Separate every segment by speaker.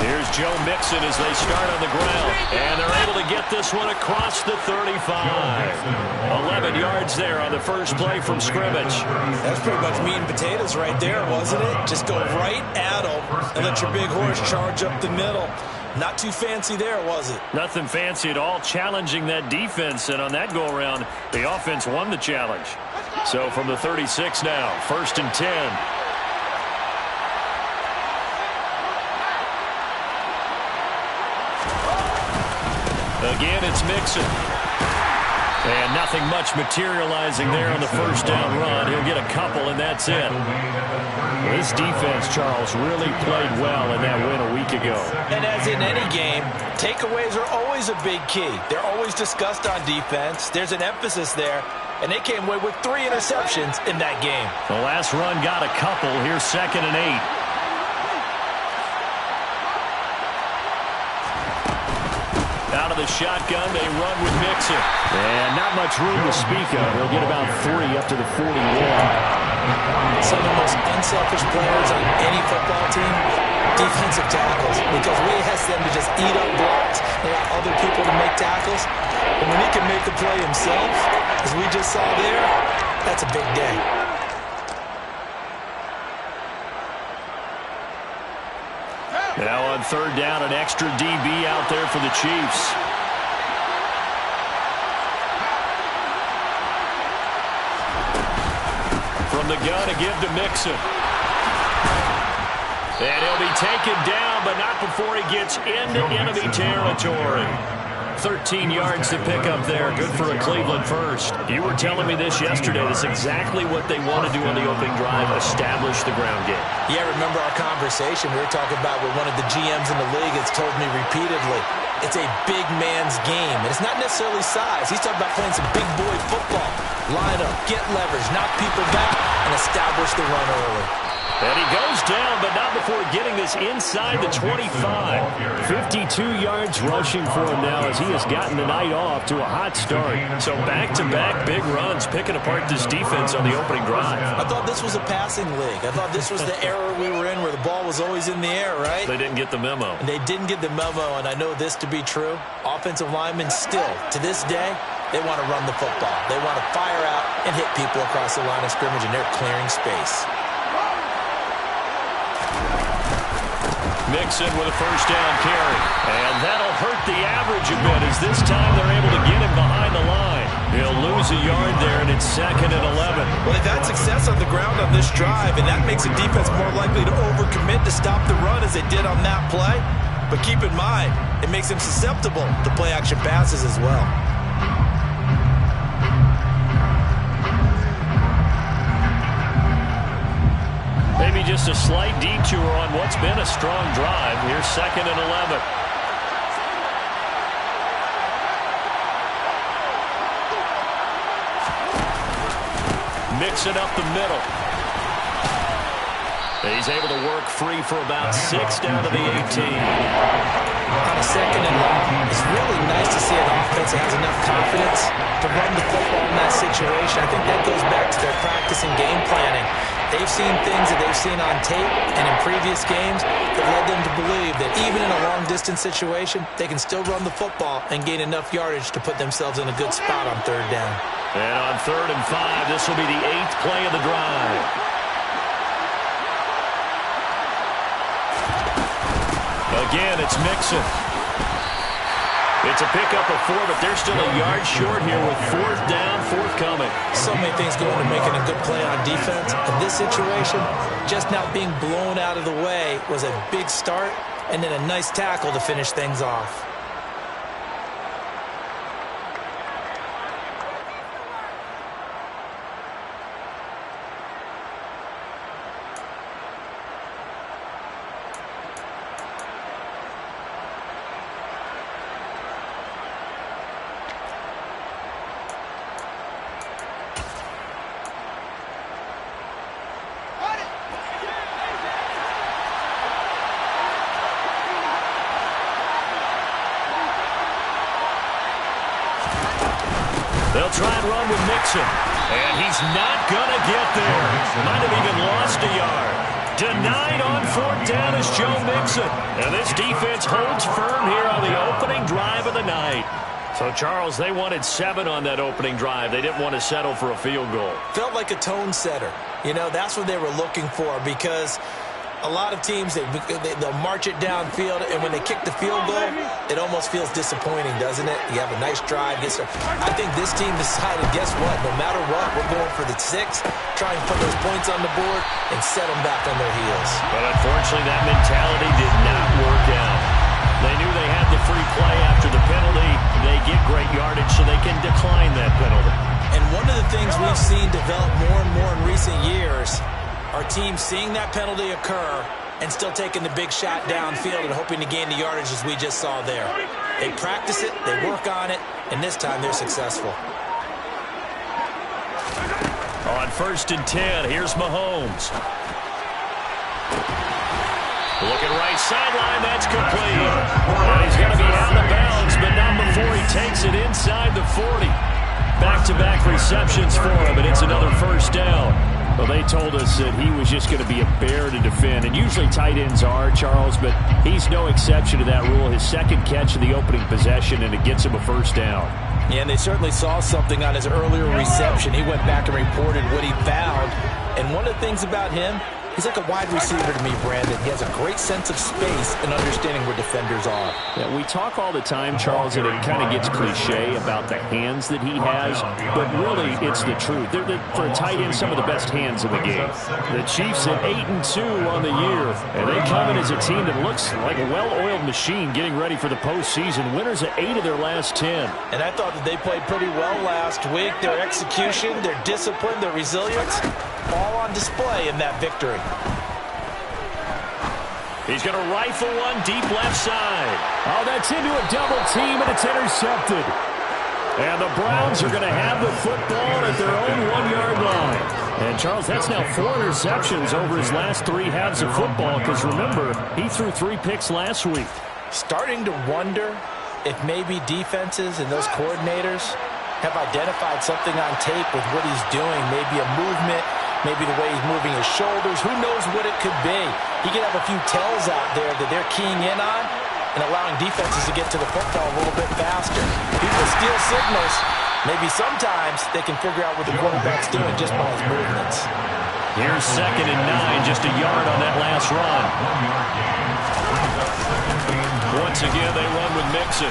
Speaker 1: Here's Joe Mixon as they start on the ground. And they're able to get this one across the 35. 11 yards there on the first play from scrimmage.
Speaker 2: That's pretty much meat and potatoes right there, wasn't it? Just go right at them and let your big horse charge up the middle. Not too fancy there, was it?
Speaker 1: Nothing fancy at all, challenging that defense. And on that go-around, the offense won the challenge. So from the 36 now, 1st and 10. Again, it's Mixon. And nothing much materializing there on the first down run. He'll get a couple, and that's it. This defense, Charles, really played well in that win a week ago.
Speaker 2: And as in any game, takeaways are always a big key. They're always discussed on defense. There's an emphasis there. And they came away with 3 interceptions in that game.
Speaker 1: The last run got a couple. Here's 2nd and 8. Out of the shotgun, they run with Mixon. And not much room to speak of. They'll get about 3 up to the 41.
Speaker 2: Some of the most unselfish players on any football team, defensive tackles, because we ask them to just eat up blocks and allow other people to make tackles. And when he can make the play himself, as we just saw there, that's a big day.
Speaker 1: Now on 3rd down, an extra DB out there for the Chiefs. From the gun, a give to Mixon. And he'll be taken down, but not before he gets into enemy territory. 13 yards to pick up there. Good for a Cleveland first. You were telling me this yesterday. That's exactly what they want to do on the opening drive, establish the ground game.
Speaker 2: Yeah, remember our conversation we were talking about with one of the GMs in the league that's told me repeatedly, it's a big man's game. And it's not necessarily size. He's talking about playing some big boy football. Line up, get leverage, knock people back, and establish the run early.
Speaker 1: And he goes down, but not before getting this inside the 25. 52 yards rushing for him now as he has gotten the night off to a hot start. So back-to-back big runs, picking apart this defense on the opening drive.
Speaker 2: I thought this was a passing league. I thought this was the era we were in where the ball was always in the air, right?
Speaker 1: They didn't get the memo.
Speaker 2: And they didn't get the memo, and I know this to be true. Offensive linemen still, to this day, they want to run the football. They want to fire out and hit people across the line of scrimmage, and they're clearing space.
Speaker 1: Mixon with a first down carry. And that'll hurt the average a bit as this time they're able to get him behind the line. He'll lose a yard there, and it's 2nd and 11.
Speaker 2: Well, they've had success on the ground on this drive, and that makes the defense more likely to overcommit to stop the run as they did on that play. But keep in mind, it makes them susceptible to play-action passes as well.
Speaker 1: Maybe just a slight detour on what's been a strong drive. Here's 2nd and 11. Mixing up the middle. He's able to work free for about 6 down to the 18.
Speaker 2: On a 2nd and long, it's really nice to see an offense that has enough confidence to run the football in that situation. I think that goes back to their practice and game planning. They've seen things that they've seen on tape and in previous games that led them to believe that even in a long-distance situation, they can still run the football and gain enough yardage to put themselves in a good spot on 3rd down.
Speaker 1: And on 3rd and 5, this will be the 8th play of the drive. Again, it's Mixon. It's a pickup of 4, but they're still a yard short here with 4th down, forthcoming.
Speaker 2: So many things go into making a good play on defense. In this situation, just not being blown out of the way was a big start, and then a nice tackle to finish things off.
Speaker 1: They'll try and run with Mixon. And he's not going to get there. Might have even lost a yard. Denied on fourth down is Joe Mixon. And this defense holds firm here on the opening drive of the night. So, Charles, they wanted 7 on that opening drive. They didn't want to settle for a field goal.
Speaker 2: Felt like a tone setter. You know, that's what they were looking for, because a lot of teams, they'll march it downfield, and when they kick the field goal, it almost feels disappointing, doesn't it? You have a nice drive. I think this team decided, guess what? No matter what, we're going for the 6, try and put those points on the board and set them back on their heels.
Speaker 1: But unfortunately, that mentality did not work out. They knew they had the free play after the penalty. They get great yardage, so they can decline that penalty.
Speaker 2: And one of the things we've seen develop more and more in recent years are teams seeing that penalty occur and still taking the big shot downfield and hoping to gain the yardage as we just saw there. They practice it, they work on it, and this time they're successful.
Speaker 1: On 1st and 10, here's Mahomes. Looking right sideline, that's complete. And he's going to be out of bounds, but not before he takes it inside the 40. Back-to-back receptions for him, and it's another first down. Well, they told us that he was just going to be a bear to defend, and usually tight ends are, Charles, but he's no exception to that rule. His second catch of the opening possession, and it gets him a first down.
Speaker 2: Yeah, and they certainly saw something on his earlier reception. He went back and reported what he found, and one of the things about him, he's like a wide receiver to me, Brandon. He has a great sense of space and understanding where defenders are.
Speaker 1: Yeah, we talk all the time, Charles, and it kind of gets cliche about the hands that he has, but really it's the truth. They're for a tight end, some of the best hands in the game. The Chiefs at 8-2 on the year, and they come in as a team that looks like a well-oiled machine getting ready for the postseason. Winners at 8 of their last 10.
Speaker 2: And I thought that they played pretty well last week. Their execution, their discipline, their resilience, all on display in that victory.
Speaker 1: He's going to rifle one deep left side. Oh, that's into a double team, and it's intercepted. And the Browns are going to have the football at their own 1-yard line. And, Charles, that's now 4 interceptions over his last 3 halves of football, because, remember, he threw 3 picks last week.
Speaker 2: Starting to wonder if maybe defenses and those coordinators have identified something on tape with what he's doing, maybe a movement, maybe the way he's moving his shoulders. Who knows what it could be? He could have a few tells out there that they're keying in on and allowing defenses to get to the football a little bit faster. People steal signals. Maybe sometimes they can figure out what the quarterback's doing just by his movements.
Speaker 1: Here's 2nd and 9, just a yard on that last run. Once again, they run with Mixon.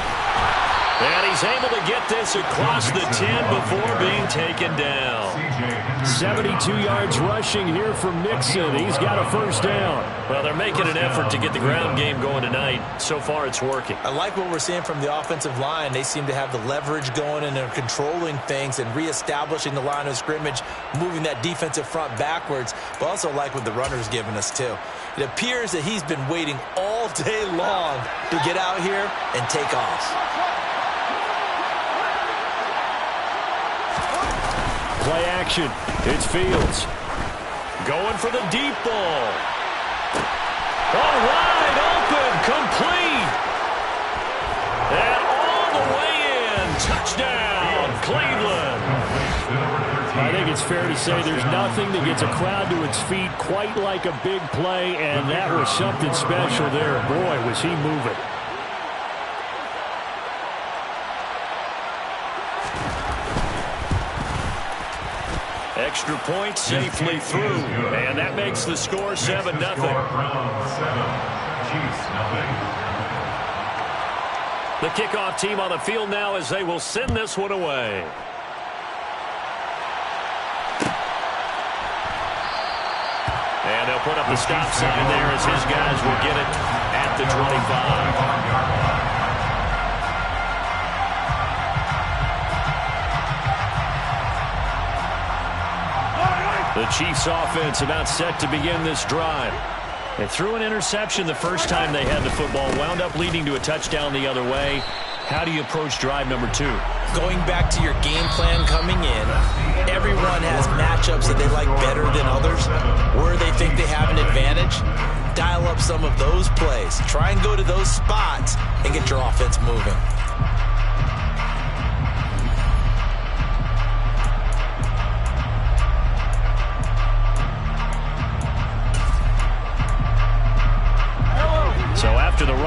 Speaker 1: And he's able to get this across the 10 before being taken down. 72 yards rushing here from Mixon. He's got a first down. Well, they're making an effort to get the ground game going tonight. So far, it's working.
Speaker 2: I like what we're seeing from the offensive line. They seem to have the leverage going, and they're controlling things and reestablishing the line of scrimmage, moving that defensive front backwards. But also like what the runner's giving us, too. It appears that he's been waiting all day long to get out here and take off.
Speaker 1: Play action. It's Fields. Going for the deep ball. Oh, wide open. Complete. And all the way in. Touchdown, Cleveland. I think it's fair to say there's nothing that gets a crowd to its feet quite like a big play, and that was something special there. Boy, was he moving. Extra point safely through, and that makes the score 7-0. The kickoff team on the field now as they will send this one away. And they'll put up the stop sign there as his guys will get it at the 25. The Chiefs offense about set to begin this drive. They threw an interception the first time they had the football, wound up leading to a touchdown the other way. How do you approach drive number 2?
Speaker 2: Going back to your game plan coming in, everyone has matchups that they like better than others, where they think they have an advantage. Dial up some of those plays. Try and go to those spots and get your offense moving.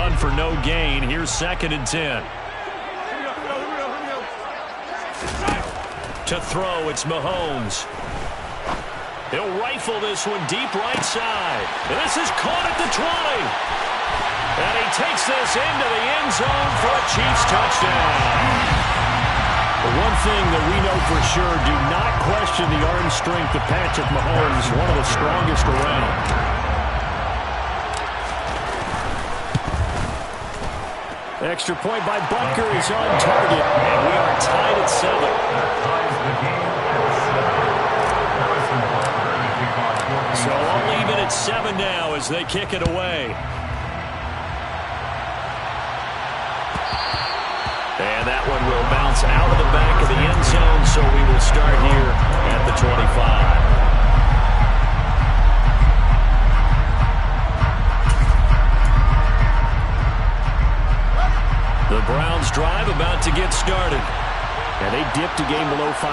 Speaker 1: run for no gain. Here's 2nd and 10. To throw, it's Mahomes. He'll rifle this one deep right side. And this is caught at the 20. And he takes this into the end zone for a Chiefs touchdown. The one thing that we know for sure, do not question the arm strength of Patrick Mahomes, one of the strongest around. Extra point by Butker is on target, and we are tied at 7. So all even at 7 now as they kick it away. And that one will bounce out of the back of the end zone, so we will start here at the 25. The Browns drive about to get started. And they dipped a game below 500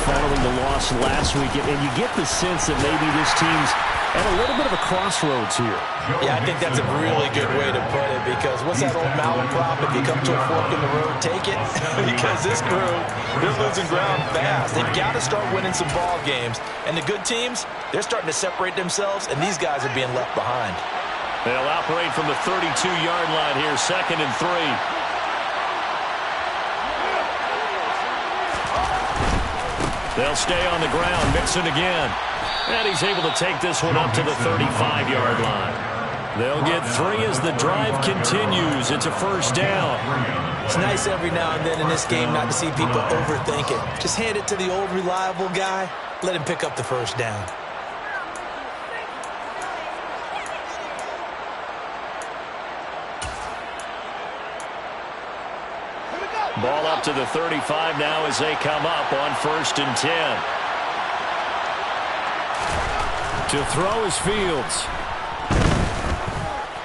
Speaker 1: following the loss last week. And you get the sense that maybe this team's at a little bit of a crossroads here.
Speaker 2: Yeah, I think that's a really good way to put it, because what's that old malaprop? If you come to a fork in the road, take it. Because this crew, they're losing ground fast. They've got to start winning some ball games. And the good teams, they're starting to separate themselves, and these guys are being left behind.
Speaker 1: They'll operate from the 32-yard line here, 2nd and 3. They'll stay on the ground. Mixon again. And he's able to take this one up to the 35-yard line. They'll get 3 as the drive continues. It's a 1st down.
Speaker 2: It's nice every now and then in this game not to see people overthink it. Just hand it to the old reliable guy. Let him pick up the 1st down.
Speaker 1: Ball up to the 35 now as they come up on 1st and 10. To throw is Fields.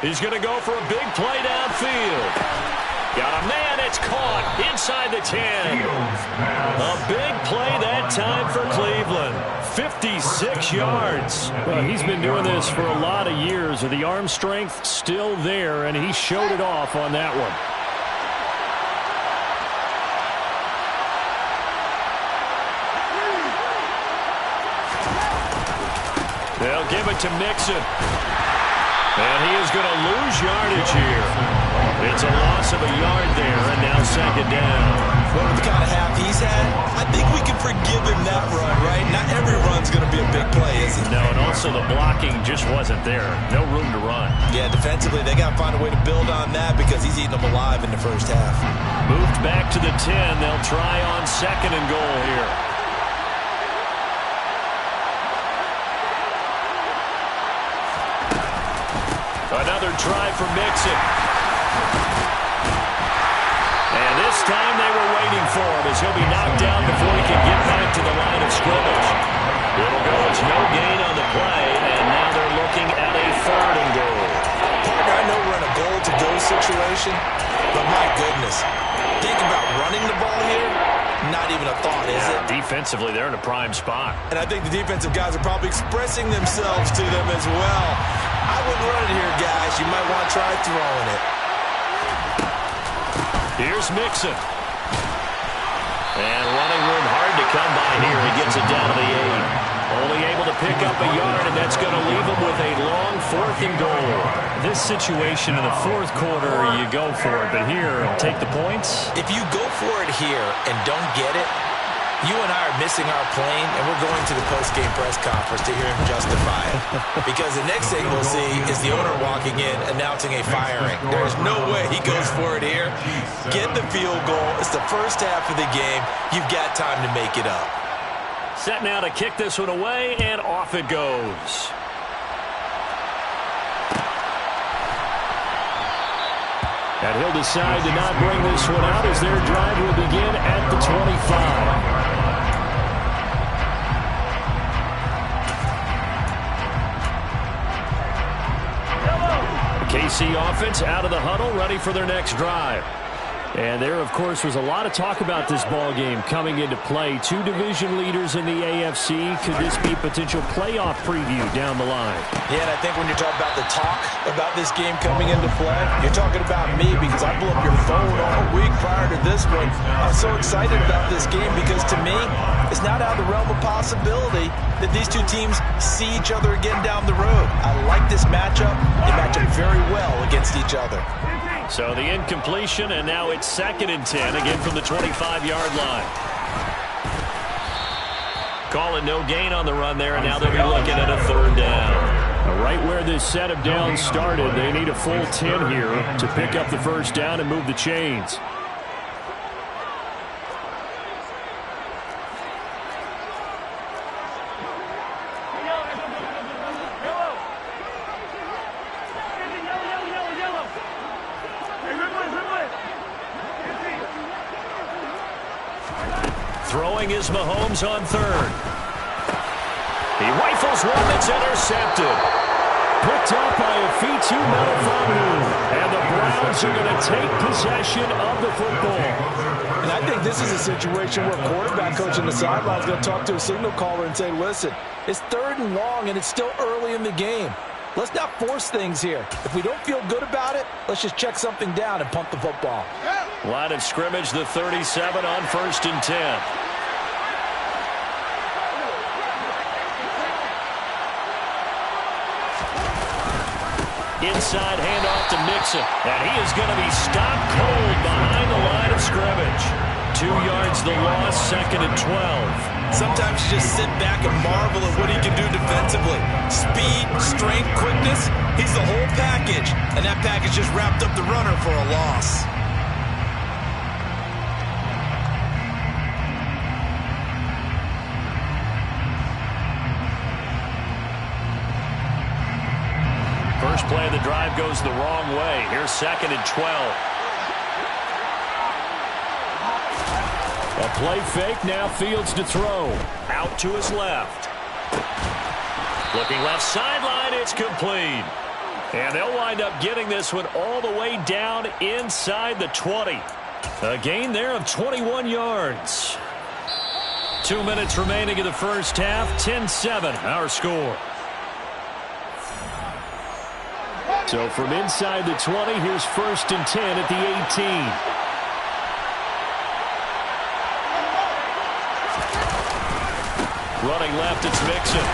Speaker 1: He's going to go for a big play downfield. Got a man, it's caught inside the 10. A big play that time for Cleveland. 56 yards.
Speaker 3: Well, he's been doing this for a lot of years. The arm strength still there, and he showed it off on that one.
Speaker 1: They'll give it to Mixon. And he is going to lose yardage here. It's a loss of a yard there, and now 2nd down.
Speaker 2: Well, with the kind of half he's had, I think we can forgive him that run, right? Not every run's going to be a big play, is it?
Speaker 1: No, and also the blocking just wasn't there. No room to run.
Speaker 2: Yeah, defensively, they got to find a way to build on that because he's eating them alive in the 1st half.
Speaker 1: Moved back to the 10. They'll try on 2nd and goal here. Another try for Mixon. And this time they were waiting for him as he'll be knocked down before he can get back to the line of scrimmage. It'll go. It's no gain on the play, and now they're looking at a 3rd and goal.
Speaker 2: Partner, I know we're in a goal-to-go situation, but my goodness, think about running the ball here. Not even a thought, is it?
Speaker 1: Defensively, they're in a prime spot.
Speaker 2: And I think the defensive guys are probably expressing themselves to them as well. I wouldn't run it here, guys. You might want to try throwing it.
Speaker 1: Here's Mixon. And running room hard to come by here. He gets it down to the 8. Only able to pick up a yard, and that's going to leave him with a long 4th and goal.
Speaker 3: This situation in the 4th quarter, you go for it. But here, take the points.
Speaker 2: If you go for it here and don't get it, you and I are missing our plane, and we're going to the post-game press conference to hear him justify it. Because the next thing we'll see is the owner walking in, announcing a firing. There's no way he goes for it here. Get the field goal. It's the 1st half of the game. You've got time to make it up.
Speaker 1: Set now to kick this one away, and off it goes.
Speaker 3: And he'll decide to not bring this one out as their drive will begin at the 25.
Speaker 1: KC offense out of the huddle, ready for their next drive.
Speaker 3: And there, of course, was a lot of talk about this ball game coming into play. Two division leaders in the AFC. Could this be a potential playoff preview down the line?
Speaker 2: Yeah, and I think when you're talking about the talk about this game coming into play, you're talking about me because I blew up your phone all week prior to this one. I'm so excited about this game because to me, it's not out of the realm of possibility that these two teams see each other again down the road. I like this matchup. They match up very well against each other.
Speaker 1: So the incompletion, and now it's 2nd and 10, again from the 25-yard line. Call it no gain on the run there, and now they'll be looking at a 3rd down.
Speaker 3: Right where this set of downs started, they need a full 10 here to pick up the 1st down and move the chains.
Speaker 1: Throwing is Mahomes on 3rd. He rifles one that's intercepted.
Speaker 3: Picked up by Afitu Melifonwu. And the Browns are going to take possession of the football.
Speaker 2: And I think this is a situation where a quarterback coach on the sideline is going to talk to a signal caller and say, listen, it's 3rd and long and it's still early in the game. Let's not force things here. If we don't feel good about it, let's just check something down and punt the football.
Speaker 1: Line of scrimmage, the 37 on 1st and 10. Inside handoff to Mixon. And he is going to be stopped cold behind the line of scrimmage. 2 yards the loss, 2nd and 12.
Speaker 2: Sometimes you just sit back and marvel at what he can do defensively. Speed, strength, quickness, he's the whole package. And that package just wrapped up the runner for a loss.
Speaker 1: First play of the drive goes the wrong way. Here's 2nd and 12.
Speaker 3: A play fake, now Fields to throw.
Speaker 1: Out to his left. Looking left sideline, it's complete. And they'll wind up getting this one all the way down inside the 20. A gain there of 21 yards. 2 minutes remaining in the first half. 10-7, our score.
Speaker 3: So from inside the 20, here's 1st and 10 at the 18.
Speaker 1: Running left, it's Mixon.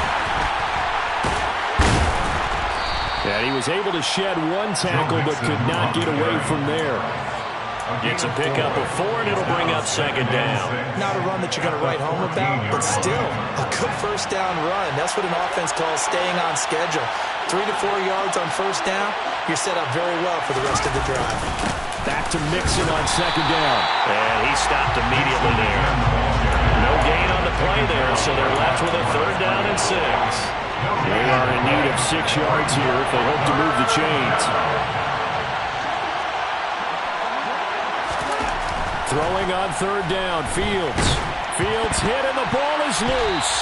Speaker 3: And he was able to shed one tackle, but could not get away from there.
Speaker 1: Gets a pickup of 4, and it'll bring up 2nd down.
Speaker 2: Not a run that you're going to write home about, but still a good 1st down run. That's what an offense calls staying on schedule. 3 to 4 yards on 1st down, you're set up very well for the rest of the drive.
Speaker 3: Back to Mixon on 2nd down.
Speaker 1: And he stopped immediately there. No gain on the play there, so they're left with a 3rd down and 6.
Speaker 3: They are in need of 6 yards here if they hope to move the chains. Throwing on 3rd down, Fields. Fields hit and the ball is loose.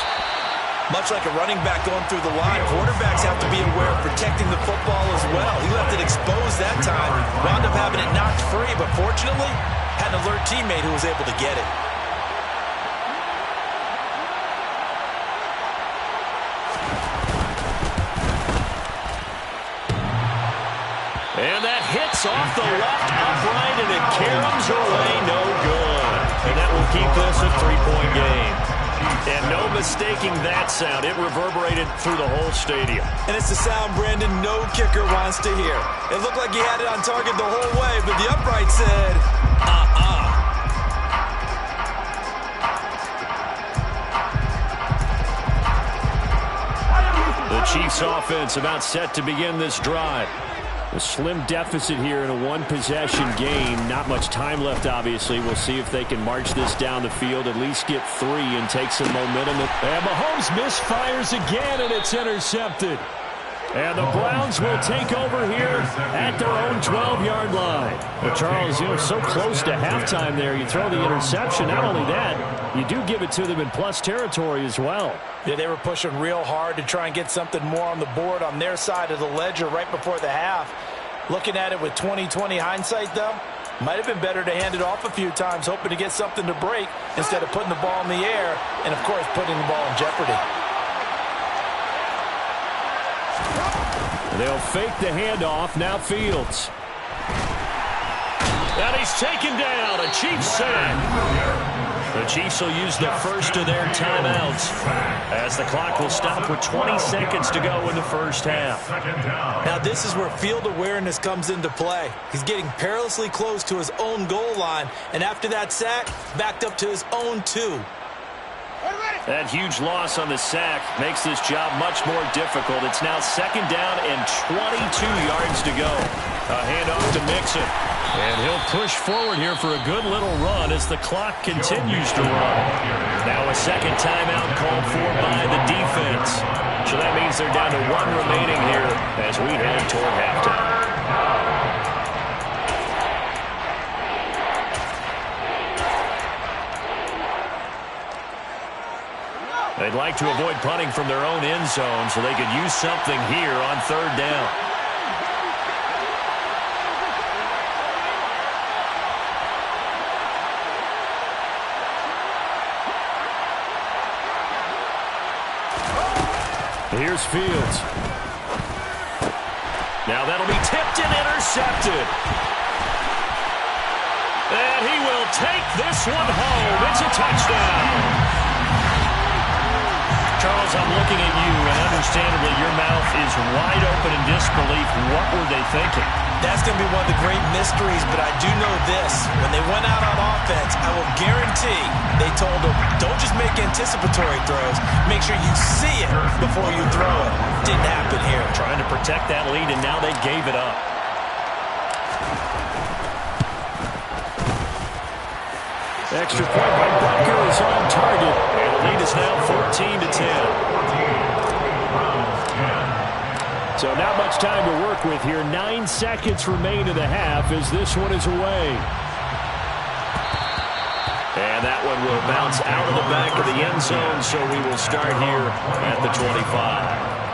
Speaker 2: Much like a running back going through the line, quarterbacks have to be aware of protecting the football as well. He left it exposed that time, wound up having it knocked free, but fortunately, had an alert teammate who was able to get it.
Speaker 1: And that hits off the left upright, and it caroms away, no good. And that will keep this a 3-point game. And no mistaking that sound. It reverberated through the whole stadium.
Speaker 2: And it's the sound Brandon no kicker wants to hear. It looked like he had it on target the whole way, but the upright said,
Speaker 1: The Chiefs offense about set to begin this drive.
Speaker 3: A slim deficit here in a one-possession game. Not much time left, obviously. We'll see if they can march this down the field, at least get 3 and take some momentum. And Mahomes misfires again, and it's intercepted. And the Browns will take over here at their own 12-yard line. Well, Charles, so close to halftime there. You throw the interception. Not only that, you do give it to them in plus territory as well.
Speaker 2: Yeah, they were pushing real hard to try and get something more on the board on their side of the ledger right before the half. Looking at it with 20/20 hindsight, though, Might have been better to hand it off a few times, hoping to get something to break instead of putting the ball in the air and, of course, putting the ball in jeopardy.
Speaker 3: They'll fake the handoff. Now Fields.
Speaker 1: And he's taken down. A Chiefs sack. The Chiefs will use the first of their timeouts as the clock will stop with 20 seconds to go in the first half.
Speaker 2: Now this is where field awareness comes into play. He's getting perilously close to his own goal line, and after that sack, backed up to his own 2.
Speaker 1: That huge loss on the sack makes this job much more difficult. It's now second down and 22 yards to go. A handoff to Mixon. And he'll push forward here for a good little run as the clock continues to run. Now a second timeout called for by the defense. So that means they're down to 1 remaining here as we head toward halftime. They'd like to avoid punting from their own end zone so they could use something here on third down.
Speaker 3: Here's Fields.
Speaker 1: Now that'll be tipped and intercepted. And he will take this one home. It's a touchdown. Charles, I'm looking at you, and understandably your mouth is wide open in disbelief. What were they thinking?
Speaker 2: That's going to be one of the great mysteries, but I do know this. When they went out on offense, I will guarantee they told them, don't just make anticipatory throws. Make sure you see it before you throw it. Didn't happen here.
Speaker 1: Trying to protect that lead, and now they gave it up.
Speaker 3: Extra point by Butker is on target.
Speaker 1: And the lead is now 14-10.
Speaker 3: So not much time to work with here. 9 seconds remain in the half as this one is away.
Speaker 1: And that one will bounce out of the back of the end zone, so we will start here at the 25.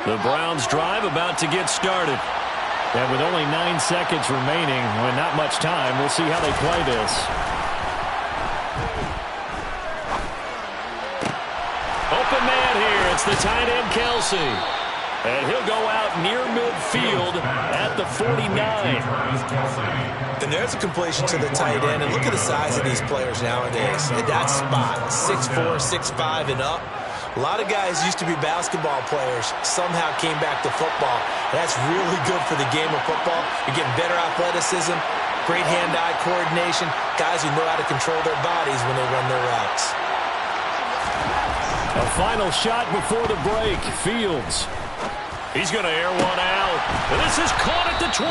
Speaker 1: The Browns drive about to get started.
Speaker 3: And with only 9 seconds remaining, with not much time, we'll see how they play this.
Speaker 1: Open man here. It's the tight end, Kelsey. And he'll go out near midfield at the 49.
Speaker 2: And there's a completion to the tight end. And look at the size of these players nowadays. At that spot, 6'4", 6'5", and up. A lot of guys used to be basketball players, somehow came back to football. That's really good for the game of football. You're getting better athleticism, great hand-eye coordination, guys who know how to control their bodies when they run their routes.
Speaker 3: A final shot before the break. Fields.
Speaker 1: He's going to air one out. And this is caught at the 20.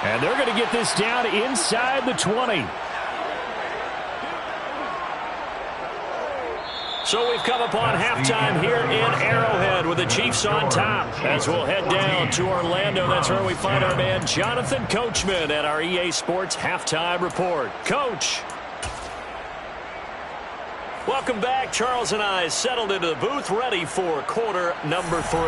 Speaker 3: And they're going to get this down inside the 20.
Speaker 1: So we've come upon halftime here in Arrowhead with the Chiefs on top. As we'll head down to Orlando, that's where we find our man Jonathan Coachman at our EA Sports Halftime Report. Coach. Welcome back. Charles and I settled into the booth, ready for quarter number 3.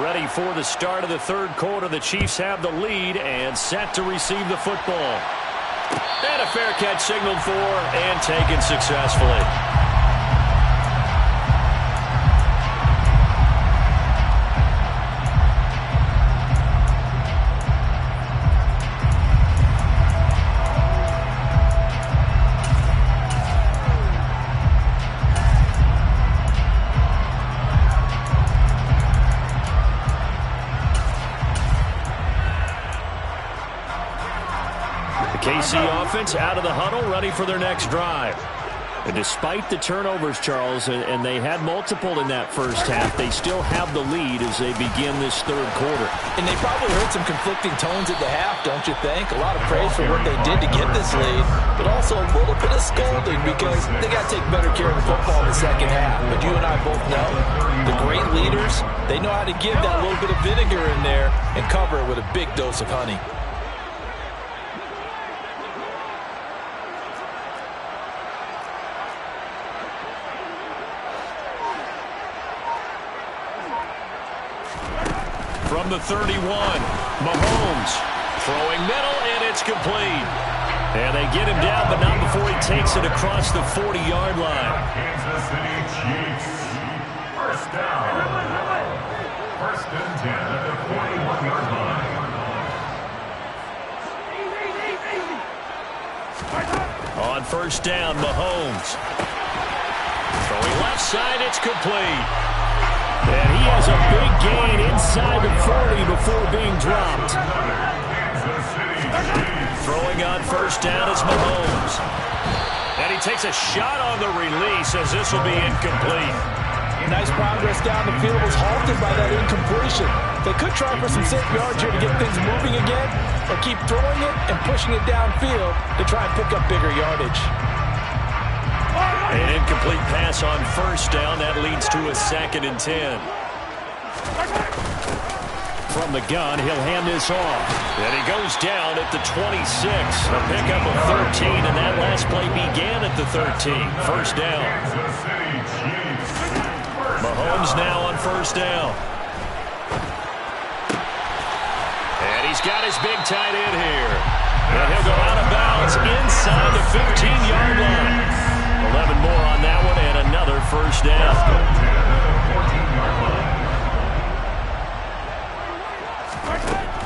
Speaker 1: Ready for the start of the third quarter. The Chiefs have the lead and set to receive the football. And a fair catch signaled for and taken successfully. KC offense out of the huddle, ready for their next drive. And despite the turnovers, Charles, and they had multiple in that first half, they still have the lead as they begin this third quarter.
Speaker 2: And they probably heard some conflicting tones at the half, don't you think? A lot of praise for what they did to get this lead, but also a little bit of scolding because they got to take better care of the football in the second half. But you and I both know the great leaders, they know how to give that little bit of vinegar in there and cover it with a big dose of honey.
Speaker 1: From the 31, Mahomes throwing middle, and it's complete. And they get him down, but not before he takes it across the 40-yard line.
Speaker 4: Kansas City Chiefs. First down. First and 10 at the 41-yard line.
Speaker 1: On first down, Mahomes. Throwing left side, it's complete.
Speaker 3: And he has a big gain inside the 40 before being dropped.
Speaker 1: Throwing on first down is Mahomes. And he takes a shot on the release as this will be incomplete.
Speaker 2: Nice progress down the field, was halted by that incompletion. They could try for some safe yards here to get things moving again, or keep throwing it and pushing it downfield to try and pick up bigger yardage.
Speaker 1: An incomplete pass on first down. That leads to a 2nd and 10.
Speaker 3: From the gun, he'll hand this off.
Speaker 1: And he goes down at the 26. A pickup of 13, and that last play began at the 13. First down. Mahomes now on first down. And he's got his big tight end here. And he'll go out of bounds inside the 15-yard line. 11 more on that one, and another first down.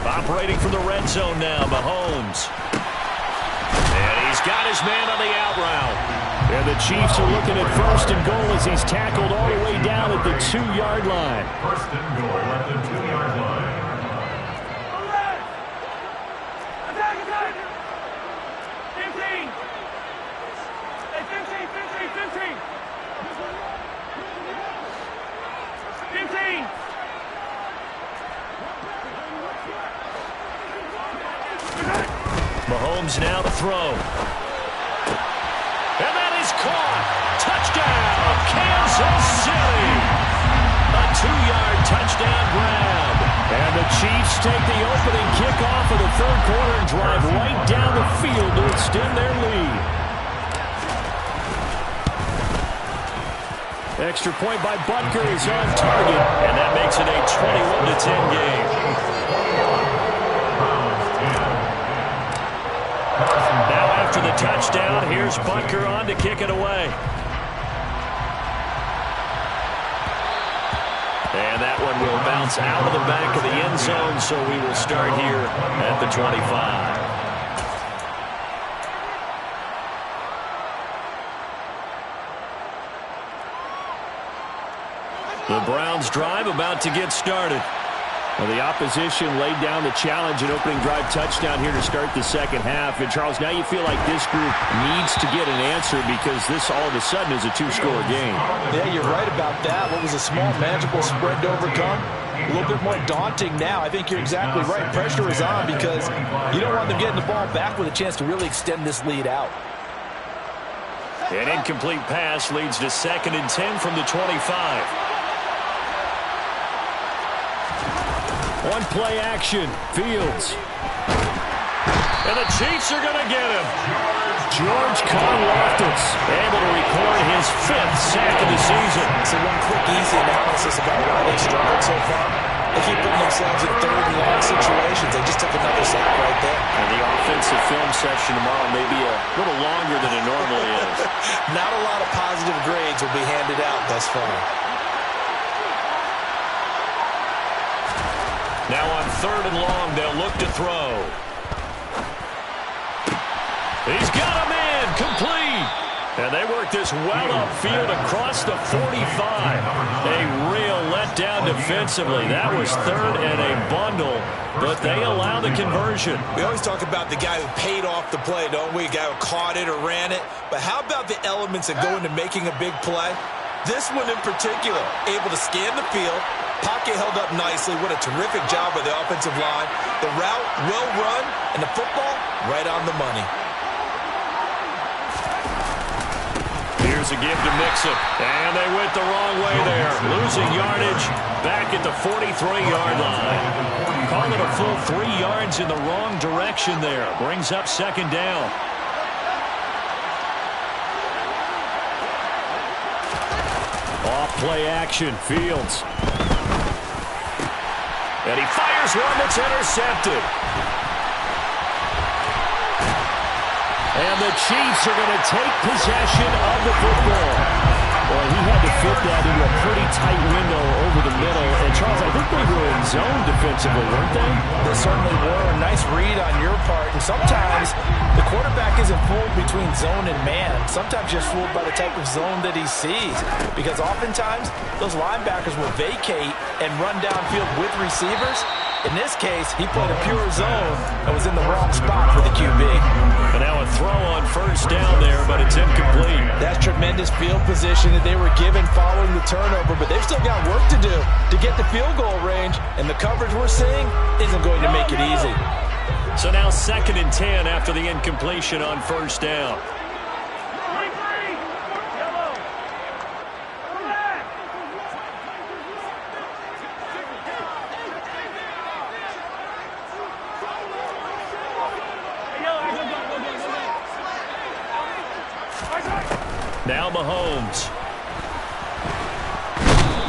Speaker 1: Operating from the red zone now, Mahomes. And he's got his man on the out route.
Speaker 3: And the Chiefs are looking at first and goal as he's tackled all the way down at the 2-yard line.
Speaker 4: First and goal at the 2-yard line.
Speaker 1: Mahomes now to throw. And that is caught. Touchdown, Kansas City. A 2-yard touchdown grab.
Speaker 3: And the Chiefs take the opening kickoff of the third quarter and drive right down the field to extend their lead. Extra point by Butker is on target.
Speaker 1: And that makes it a 21-10 game. Now after the touchdown, here's Butker on to kick it away. And that one will bounce out of the back of the end zone, so we will start here at the 25. The Browns drive about to get started.
Speaker 3: Well, the opposition laid down the challenge and opening drive touchdown here to start the second half. And, Charles, now you feel like this group needs to get an answer because this all of a sudden is a 2-score game.
Speaker 2: Yeah, you're right about that. What was a small, manageable spread to overcome? A little bit more daunting now. I think you're exactly right. Pressure is on because you don't want them getting the ball back with a chance to really extend this lead out.
Speaker 1: An incomplete pass leads to 2nd and 10 from the 25.
Speaker 3: One play action. Fields.
Speaker 1: And the Chiefs are going to get him.
Speaker 3: George Karlaftis
Speaker 1: able to record his 5th sack of the season.
Speaker 2: So one quick, easy analysis about why they struggled so far. They keep putting themselves in 3rd and long situations. They just took another sack right there.
Speaker 1: And the offensive film section tomorrow may be a little longer than it normally is.
Speaker 2: Not a lot of positive grades will be handed out thus far.
Speaker 1: Now on 3rd and long, they'll look to throw. He's got a man, complete. And they work this well upfield across the 45. A real letdown defensively. That was 3rd and a bundle, but they allow the conversion.
Speaker 5: We always talk about the guy who paid off the play, don't we? A guy who caught it or ran it. But how about the elements that go into making a big play? This one in particular, able to scan the field. Pocket held up nicely. What a terrific job by the offensive line. The route, well run, and the football, right on the money.
Speaker 1: Here's a give to Mixon. And they went the wrong way there. Losing yardage back at the 43-yard line. Call it a full 3 yards in the wrong direction there. Brings up 2nd down. Off play action. Fields. And he fires one that's intercepted. And the Chiefs are going to take possession of the football. Well, he had to fit that into a pretty tight window over the middle. And, Charles, I think they were in zone defensively, weren't they?
Speaker 2: They certainly were. A nice read on your part. And sometimes the quarterback isn't fooled between zone and man. Sometimes just fooled by the type of zone that he sees. Because oftentimes, those linebackers will vacate and run downfield with receivers. In this case, he played a pure zone and was in the wrong spot for the QB.
Speaker 1: And now a throw on first down there, but it's incomplete.
Speaker 2: That's tremendous field position that they were given following the turnover, but they've still got work to do to get the field goal range, and the coverage we're seeing isn't going to make it easy.
Speaker 1: So now 2nd and 10 after the incompletion on first down. Now Mahomes.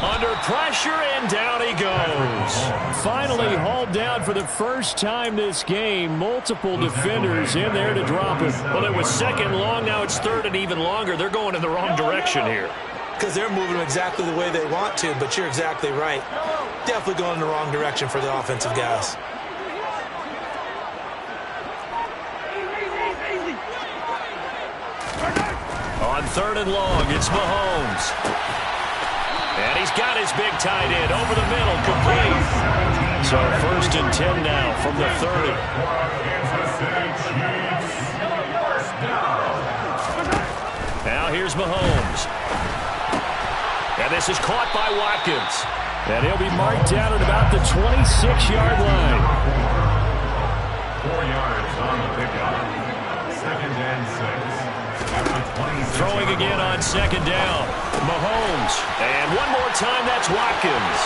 Speaker 1: Under pressure, and down he goes.
Speaker 3: Finally hauled down for the first time this game. Multiple defenders in there to drop it.
Speaker 1: Well, it was 2nd long. Now it's 3rd and even longer. They're going in the wrong direction here.
Speaker 2: Because they're moving exactly the way they want to, but you're exactly right. Definitely going in the wrong direction for the offensive guys.
Speaker 1: On 3rd and long, it's Mahomes. And he's got his big tight end over the middle, complete. So 1st and 10 now from the 30. Now here's Mahomes. And this is caught by Watkins.
Speaker 3: And he'll be marked down at about the 26-yard line.
Speaker 4: 4 yards on the pickup. 2nd and 6.
Speaker 1: Throwing again on 2nd down. Mahomes. And one more time, that's Watkins.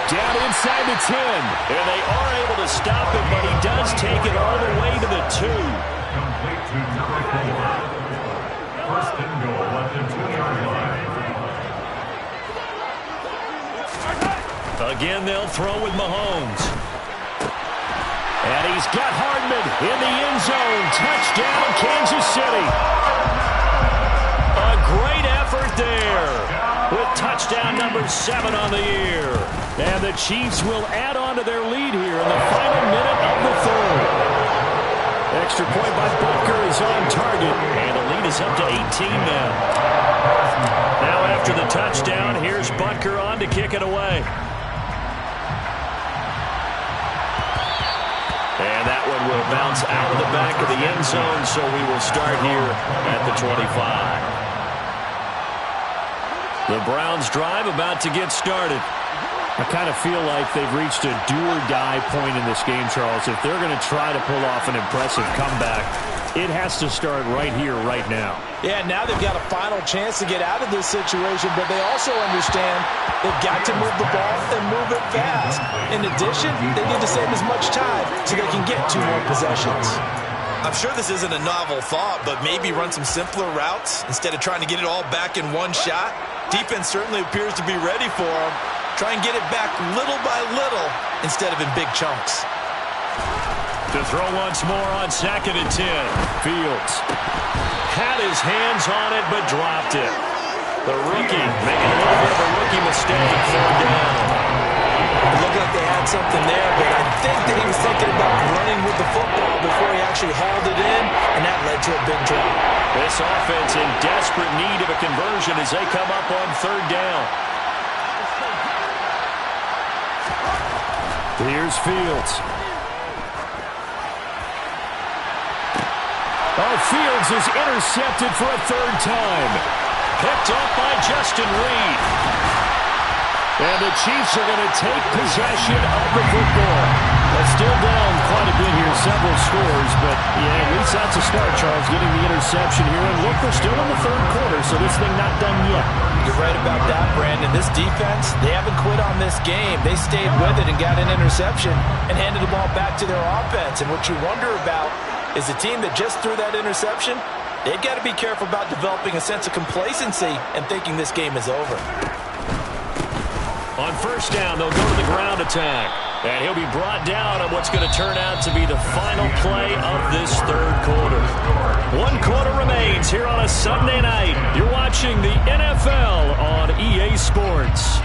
Speaker 3: Down inside the 10.
Speaker 1: And they are able to stop him, but he does take it all the way to the 2.
Speaker 4: Complete to number 4. 1st and goal at the 2-yard line.
Speaker 1: Again, they'll throw with Mahomes. And he's got Hardman in the end zone. Touchdown, Kansas City. A great effort there with touchdown number 7 on the year.
Speaker 3: And the Chiefs will add on to their lead here in the final minute of the 3rd. Extra point by Butker is on target.
Speaker 1: And the lead is up to 18 now. Now after the touchdown, here's Butker on to kick it away. And that one will bounce out of the back of the end zone, so we will start here at the 25. The Browns drive about to get started.
Speaker 3: I kind of feel like they've reached a do-or-die point in this game, Charles. If they're going to try to pull off an impressive comeback, it has to start right here, right now.
Speaker 2: Yeah, now they've got a final chance to get out of this situation, but they also understand they've got to move the ball and move it fast. In addition, they need to save as much time so they can get 2 more possessions.
Speaker 5: I'm sure this isn't a novel thought, but maybe run some simpler routes instead of trying to get it all back in one shot. Defense certainly appears to be ready for them. Try and get it back little by little instead of in big chunks.
Speaker 1: To throw once more on 2nd and 10. Fields had his hands on it but dropped it. The rookie making a little bit of a rookie mistake. 3rd down.
Speaker 2: It looked like they had something there, but I think that he was thinking about running with the football before he actually hauled it in, and that led to a big drop.
Speaker 1: This offense in desperate need of a conversion as they come up on 3rd down.
Speaker 3: Here's Fields. Oh, Fields is intercepted for a 3rd time.
Speaker 1: Picked up by Justin Reed.
Speaker 3: And the Chiefs are going to take possession of the football. They're still down quite a bit here, several scores, but yeah, at least that's a start, Charles, getting the interception here. And look, we're still in the 3rd quarter, so this thing not done yet.
Speaker 2: You're right about that, Brandon. This defense, they haven't quit on this game. They stayed with it and got an interception and handed the ball back to their offense. And what you wonder about is the team that just threw that interception, they've got to be careful about developing a sense of complacency and thinking this game is over.
Speaker 1: On 1st down, they'll go to the ground attack. And he'll be brought down on what's going to turn out to be the final play of this third quarter. 1 quarter remains here on a Sunday night. You're watching the NFL on EA Sports.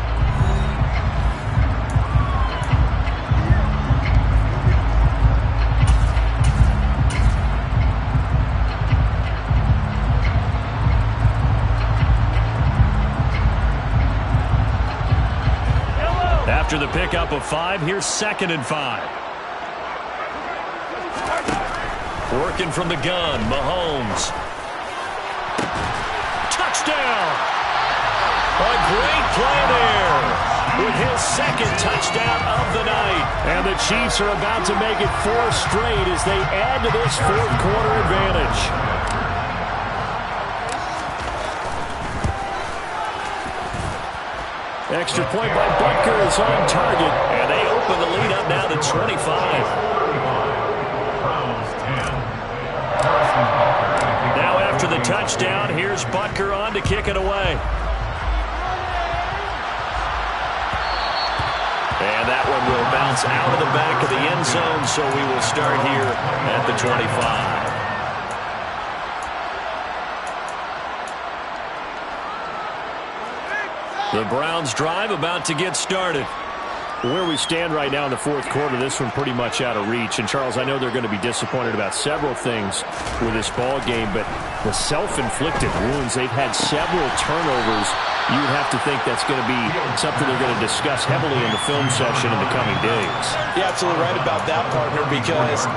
Speaker 1: After the pickup of 5, here's 2nd and 5. Working from the gun, Mahomes. Touchdown! A great play there with his 2nd touchdown of the night. And the Chiefs are about to make it 4 straight as they add to this fourth quarter advantage. Extra point by Butker is on target, and they open the lead up now to 25. Now after the touchdown, here's Butker on to kick it away. And that one will bounce out of the back of the end zone, so we will start here at the 25. The Browns drive about to get started.
Speaker 3: Where we stand right now in the fourth quarter, this one pretty much out of reach. And, Charles, I know they're going to be disappointed about several things with this ball game, but the self-inflicted wounds, they've had several turnovers. You would have to think that's going to be something they're going to discuss heavily in the film session in the coming days.
Speaker 2: You're absolutely right about that, partner, because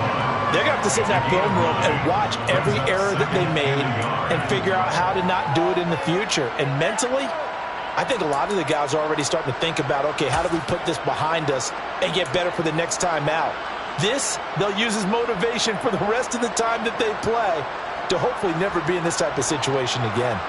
Speaker 2: they're going to have to sit in that film room and watch every error that they made and figure out how to not do it in the future. And mentally, I think a lot of the guys are already starting to think about, okay, how do we put this behind us and get better for the next time out? This, they'll use as motivation for the rest of the time that they play to hopefully never be in this type of situation again.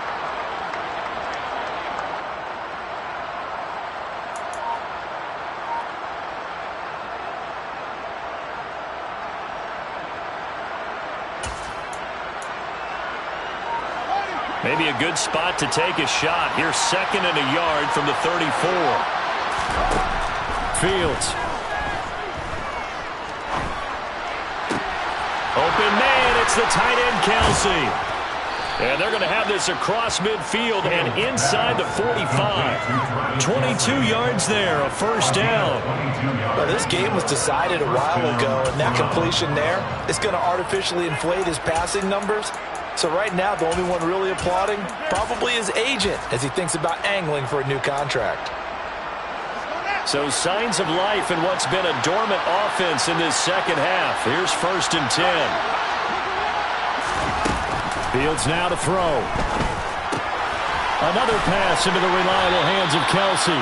Speaker 1: Maybe a good spot to take a shot. Here's 2nd and a yard from the 34.
Speaker 3: Fields.
Speaker 1: Open man, it's the tight end, Kelce. And they're going to have this across midfield and inside the 45. 22 yards there, a first down.
Speaker 2: Well, this game was decided a while ago, and that completion there is going to artificially inflate his passing numbers. So right now, the only one really applauding probably his agent as he thinks about angling for a new contract.
Speaker 1: So signs of life in what's been a dormant offense in this second half. Here's 1st and 10.
Speaker 3: Fields now to throw. Another pass into the reliable hands of Kelce.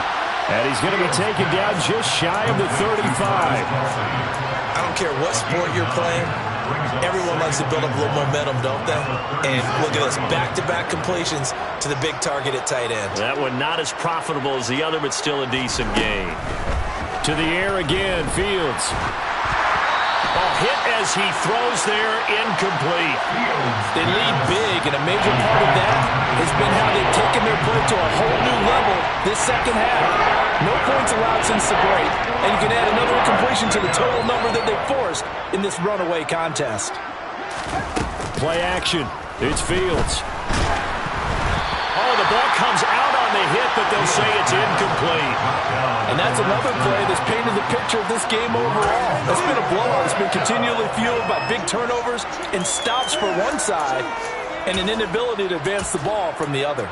Speaker 3: And he's going to be taken down just shy of the 35.
Speaker 5: I don't care what sport you're playing. Everyone likes to build up a little momentum, don't they? And look at this, back-to-back completions to the big target at tight end.
Speaker 1: That one not as profitable as the other, but still a decent gain.
Speaker 3: To the air again, Fields.
Speaker 1: A hit as he throws there, incomplete.
Speaker 2: They lead big, and a major part of that has been how they've taken their play to a whole new level this second half. No points allowed since the break, and you can add another incompletion to the total number that they forced in this runaway contest.
Speaker 3: Play action. It's Fields.
Speaker 1: Oh, the ball comes out on the hit, but they'll say it's incomplete.
Speaker 2: And that's another play that's painted the picture of this game overall. It's been a blowout. It's been continually fueled by big turnovers and stops for one side and an inability to advance the ball from the other.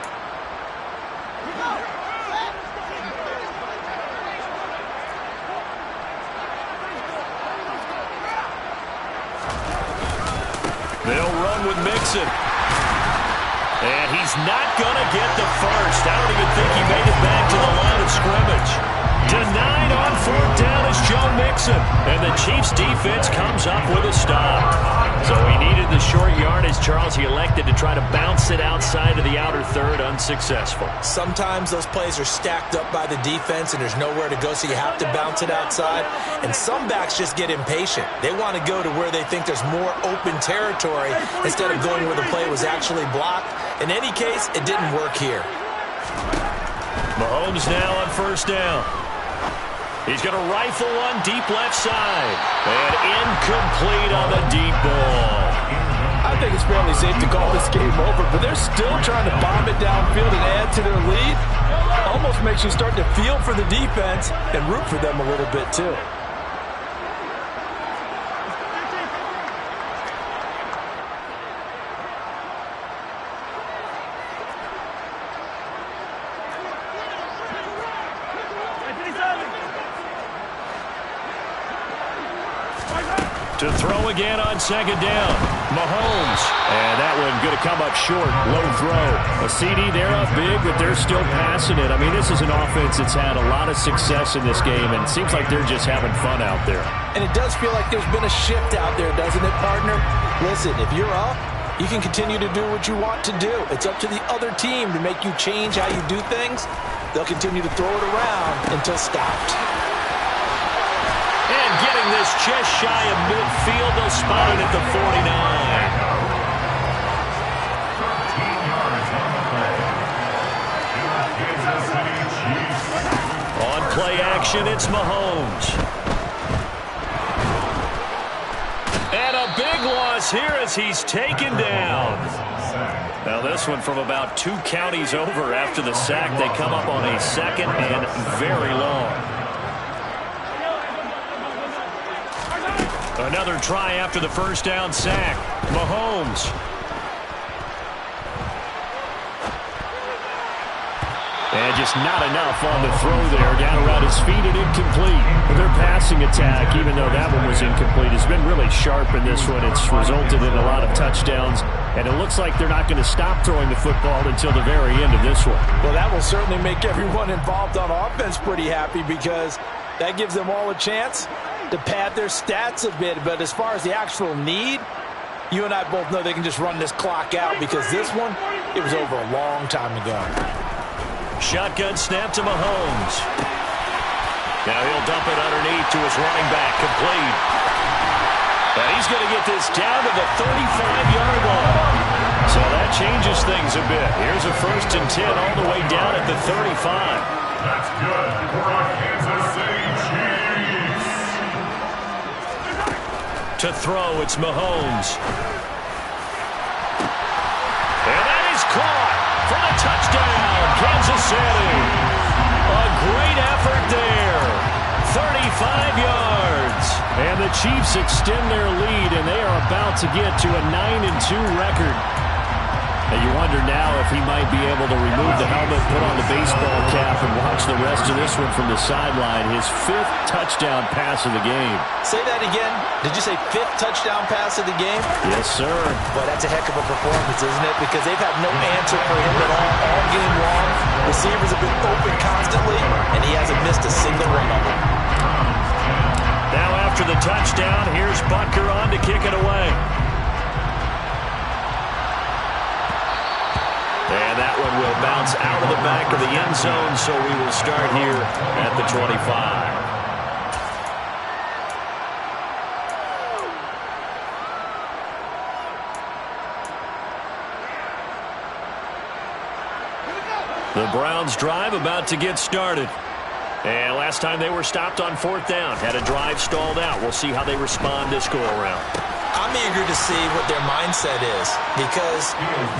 Speaker 1: They'll run with Mixon. And he's not going to get the first. I don't even think he made it back to the line of scrimmage. Denied on 4th down is Joe Mixon. And the Chiefs defense comes up with a stop. So he needed the short yardage, Charles. He elected to try to bounce it outside of the outer third, unsuccessful.
Speaker 5: Sometimes those plays are stacked up by the defense and there's nowhere to go, so you have to bounce it outside. And some backs just get impatient. They want to go to where they think there's more open territory instead of going where the play was actually blocked. In any case, it didn't work here.
Speaker 1: Mahomes now on 1st down. He's going to rifle one deep left side. And incomplete on the deep ball.
Speaker 2: I think it's fairly safe to call this game over, but they're still trying to bomb it downfield and add to their lead. Almost makes you start to feel for the defense and root for them a little bit too.
Speaker 1: To throw again on second down. Mahomes. And that one going to come up short. Low throw. A CD, they're up big, but they're still passing it. I mean, this is an offense that's had a lot of success in this game, and it seems like they're just having fun out there.
Speaker 2: And it does feel like there's been a shift out there, doesn't it, partner? Listen, if you're up, you can continue to do what you want to do. It's up to the other team to make you change how you do things. They'll continue to throw it around until stopped.
Speaker 1: And getting this just shy of midfield, they'll spot it at the 49. On play action, it's Mahomes. And a big loss here as he's taken down. Now this one from about 2 counties over after the sack. They come up on a second and very long. Another try after the first down sack. Mahomes. And just not enough on the throw there. Down around his feet and incomplete. Their passing attack, even though that one was incomplete, has been really sharp in this one. It's resulted in a lot of touchdowns. And it looks like they're not going to stop throwing the football until the very end of this one.
Speaker 2: Well, that will certainly make everyone involved on offense pretty happy because that gives them all a chance to pad their stats a bit. But as far as the actual need, you and I both know they can just run this clock out because this one, it was over a long time ago.
Speaker 1: Shotgun snap to Mahomes. Now he'll dump it underneath to his running back, complete. And he's going to get this down to the 35-yard line. So that changes things a bit. Here's a 1st and 10 all the way down at the 35.
Speaker 4: That's good for our Kansas City Chiefs.
Speaker 1: To throw, it's Mahomes. And that is caught for the touchdown, Kansas City. A great effort there. 35 yards. And the Chiefs extend their lead, and they are about to get to a 9-2 record. And you wonder now if he might be able to remove the helmet, put on the baseball cap, and watch the rest of this one from the sideline. His 5th touchdown pass of the game.
Speaker 2: Say that again. Did you say 5th touchdown pass of the game?
Speaker 1: Yes, sir.
Speaker 2: Boy, that's a heck of a performance, isn't it? Because they've had no answer for him at all game long. Receivers have been open constantly, and he hasn't missed a single one of them.
Speaker 1: Now after the touchdown, here's Butker on to kick it away. And that one will bounce out of the back of the end zone, so we will start here at the 25. The Browns drive about to get started. And last time they were stopped on 4th down, had a drive stalled out. We'll see how they respond this go-around.
Speaker 5: I'm eager to see what their mindset is because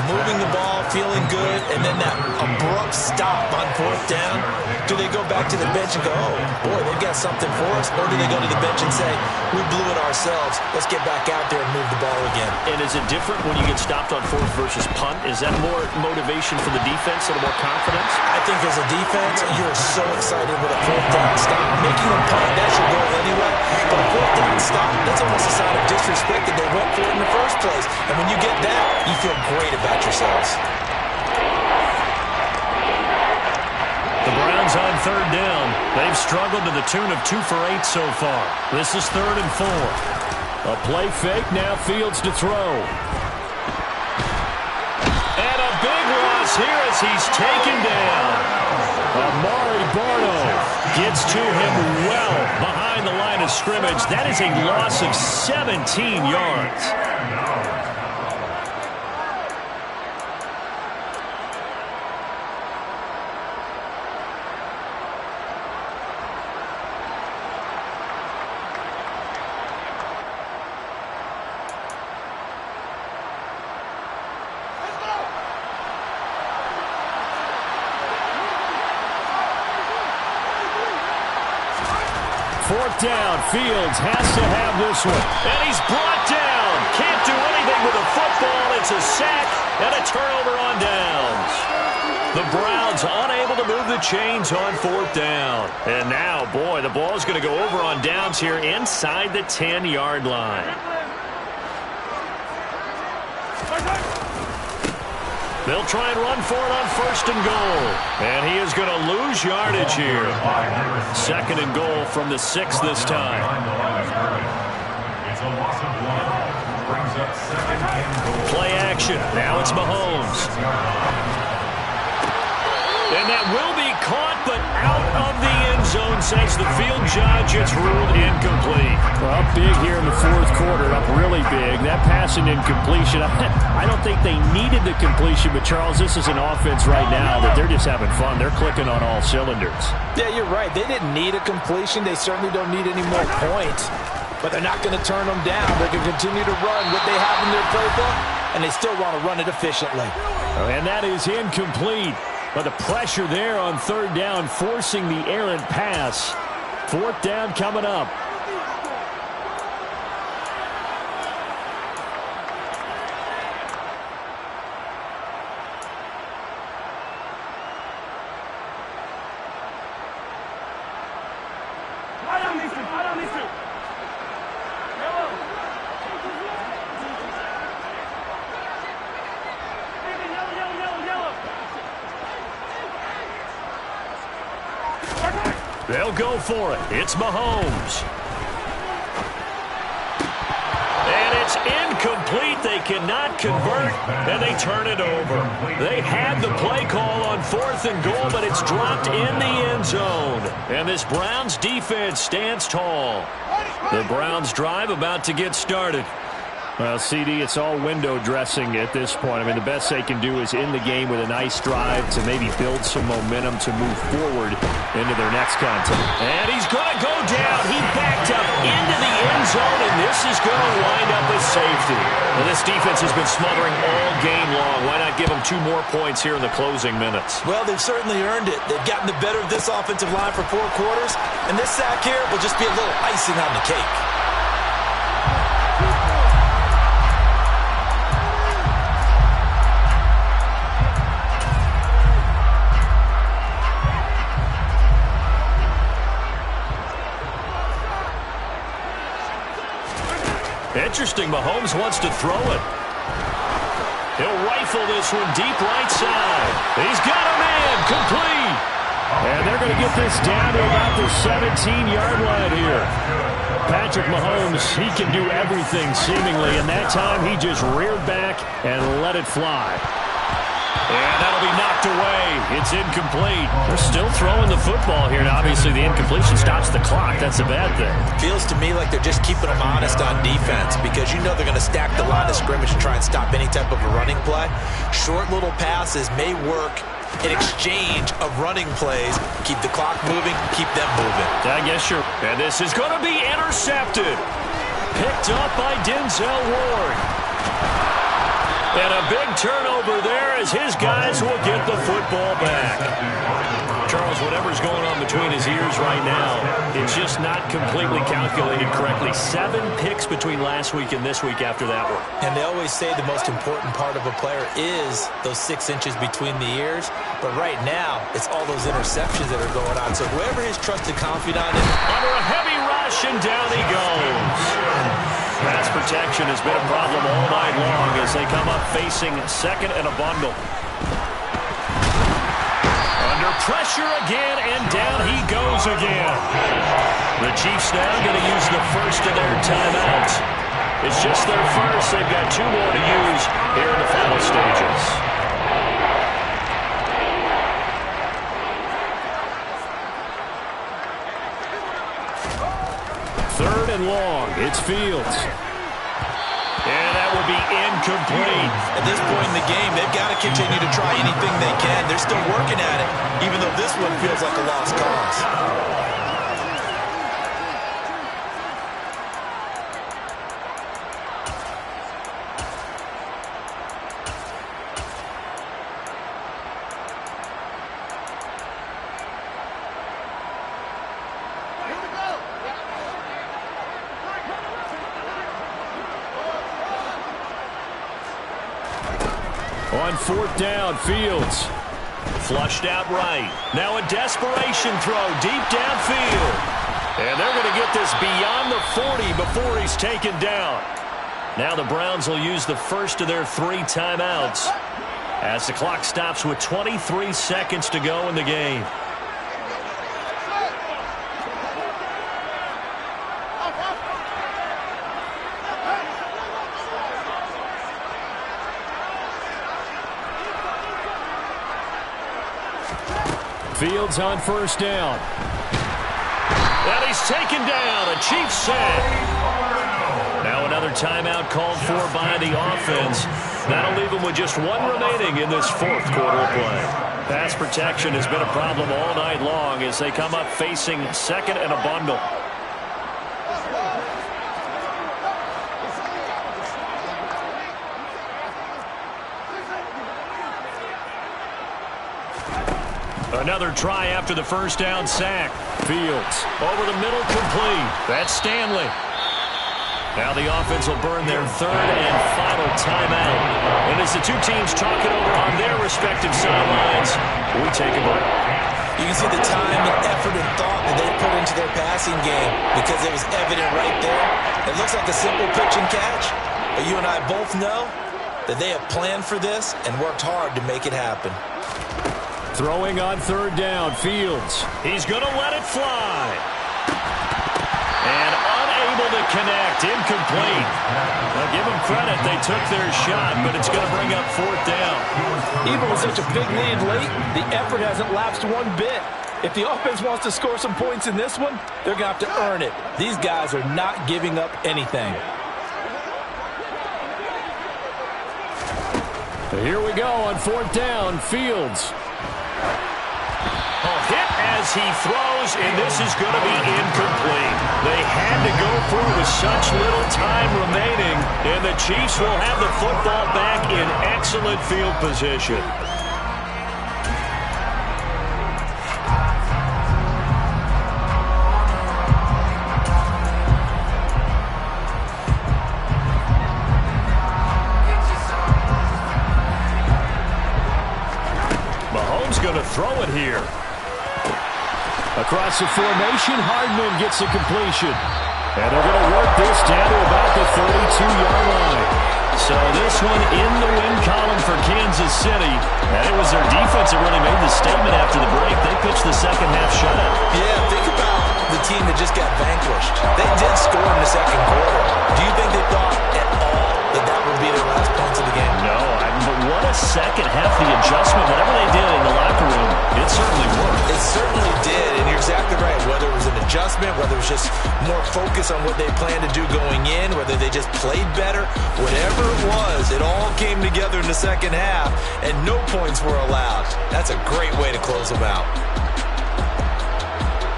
Speaker 5: moving the ball, feeling good, and then that abrupt stop on 4th down, do they go back to the bench and go, oh, boy, they've got something for us? Or do they go to the bench and say, we blew it ourselves, let's get back out there and move the ball again?
Speaker 1: And is it different when you get stopped on 4th versus punt? Is that more motivation for the defense, a little more confidence?
Speaker 5: I think as a defense, you're so excited with a 4th down stop. Making a punt, that's your goal anyway. But a 4th down stop, that's almost a sign of disrespect that they went for it in the first place. And when you get that, you feel great about yourselves.
Speaker 1: The Browns on 3rd down. They've struggled to the tune of 2 for 8 so far. This is 3rd and 4. A play fake, now Fields to throw. And a big loss here as he's taken down. Amari Barno gets to him well behind the line of scrimmage. That is a loss of 17 yards.
Speaker 3: 4th down. Fields has to have this one.
Speaker 1: And he's brought down. Can't do anything with the football. It's a sack and a turnover on downs. The Browns unable to move the chains on 4th down. And now, boy, the ball's going to go over on downs here inside the 10-yard line. They'll try and run for it on 1st and goal. And he is going to lose yardage here. 2nd and goal from the 6 this time.
Speaker 4: It's a loss of 1. Brings up 2nd and goal.
Speaker 1: Play action. Now it's Mahomes. And that will be caught, but out of the end zone, says the field judge. It's ruled incomplete.
Speaker 3: Well, up big here in the 4th quarter, up really big. That passing incompletion, I don't think they needed the completion, but Charles, this is an offense right now that they're just having fun. They're clicking on all cylinders.
Speaker 2: Yeah, you're right. They didn't need a completion. They certainly don't need any more points. But they're not going to turn them down. They're going to continue to run what they have in their playbook, and they still want to run it efficiently.
Speaker 3: And that is incomplete. But the pressure there on 3rd down, forcing the errant pass. 4th down coming up.
Speaker 1: They'll go for it. It's Mahomes. And it's incomplete. They cannot convert, and they turn it over. They had the play call on 4th and goal, but it's dropped in the end zone. And this Browns defense stands tall. The Browns drive about to get started.
Speaker 3: Well, CD, it's all window dressing at this point. I mean, the best they can do is end the game with a nice drive to maybe build some momentum to move forward into their next contact.
Speaker 1: And he's going to go down. He backed up into the end zone, and this is going to wind up a safety. Well, this defense has been smothering all game long. Why not give them 2 more points here in the closing minutes?
Speaker 5: Well, they've certainly earned it. They've gotten the better of this offensive line for 4 quarters, and this sack here will just be a little icing on the cake.
Speaker 1: Interesting, Mahomes wants to throw it. He'll rifle this one deep right side. He's got a man, complete.
Speaker 3: And they're going to get this down to about the 17-yard line here. Patrick Mahomes, he can do everything seemingly, and that time he just reared back and let it fly.
Speaker 1: And that'll be knocked away. It's incomplete. They're still throwing the football here, and obviously the incompletion stops the clock. That's a bad thing.
Speaker 5: Feels to me like they're just keeping them honest on defense because you know they're going to stack the line of scrimmage and try and stop any type of a running play. Short little passes may work in exchange of running plays. Keep the clock moving, keep them moving.
Speaker 1: I guess you're... And this is going to be intercepted. Picked up by Denzel Ward. And a big turnover there as his guys will get the football back. Charles, whatever's going on between his ears right now, it's just not completely calculated correctly. 7 picks between last week and this week after that one.
Speaker 2: And they always say the most important part of a player is those 6 inches between the ears. But right now, it's all those interceptions that are going on. So whoever his trusted confidant is...
Speaker 1: Under a heavy rush, and down he goes. Pass protection has been a problem all night long as they come up facing 2nd and a bundle. Under pressure again, and down he goes again. The Chiefs now going to use the first of their timeouts. It's just their first. They've got 2 more to use here in the final stages.
Speaker 3: Third and long. It's Fields.
Speaker 1: And that will be incomplete.
Speaker 5: At this point in the game, they've got to continue to try anything they can. They're still working at it, even though this one feels like a lost cause.
Speaker 3: On 4th down, Fields.
Speaker 1: Flushed out right. Now a desperation throw deep downfield. And they're going to get this beyond the 40 before he's taken down. Now the Browns will use the first of their 3 timeouts as the clock stops with 23 seconds to go in the game.
Speaker 3: Fields on 1st down.
Speaker 1: And he's taken down. A Chiefs sack. Now another timeout called for by the offense. That'll leave them with just 1 remaining in this 4th quarter of play. Pass protection has been a problem all night long as they come up facing 2nd and a bundle. Another try after the 1st down sack.
Speaker 3: Fields.
Speaker 1: Over the middle, complete. That's Stanley. Now the offense will burn their 3rd and final timeout. And as the 2 teams talk it over on their respective sidelines, we take a break.
Speaker 2: You can see the time and effort and thought that they put into their passing game because it was evident right there. It looks like a simple pitch and catch, but you and I both know that they have planned for this and worked hard to make it happen.
Speaker 3: Throwing on 3rd down, Fields.
Speaker 1: He's going to let it fly. And unable to connect, incomplete. Now give them credit, they took their shot, but it's going to bring up 4th down.
Speaker 6: Even with such a big lead late, the effort hasn't lapsed one bit. If the offense wants to score some points in this one, they're going to have to earn it. These guys are not giving up anything.
Speaker 3: Here we go on 4th down, Fields.
Speaker 1: Hit as he throws, and this is going to be incomplete. They had to go through with such little time remaining, and the Chiefs will have the football back in excellent field position. Mahomes going to throw it here.
Speaker 3: Across the formation, Hardman gets a completion. And they're going to work this down to about the 32-yard line.
Speaker 1: So this one in the win column for Kansas City. And it was their defense that really made the statement after the break. They pitched the second half shutout.
Speaker 2: Yeah, think about the team that just got vanquished. They did score in the 2nd quarter. Do you think they thought at all that that would be their last points of the game?
Speaker 1: No, but what a second half, the adjustment, whatever they did in the locker room, it certainly worked.
Speaker 2: It certainly did, and you're exactly right. Whether it was an adjustment, whether it was just more focus on what they planned to do going in, whether they just played better, whatever it was, it all came together in the 2nd half, and no points were allowed. That's a great way to close them out.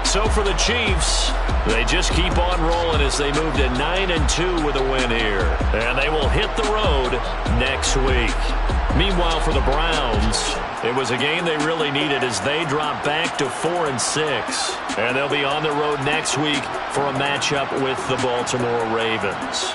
Speaker 1: So for the Chiefs, they just keep on rolling as they move to 9-2 with a win here. And they will hit the road next week. Meanwhile, for the Browns, it was a game they really needed as they drop back to 4-6. And they'll be on the road next week for a matchup with the Baltimore Ravens.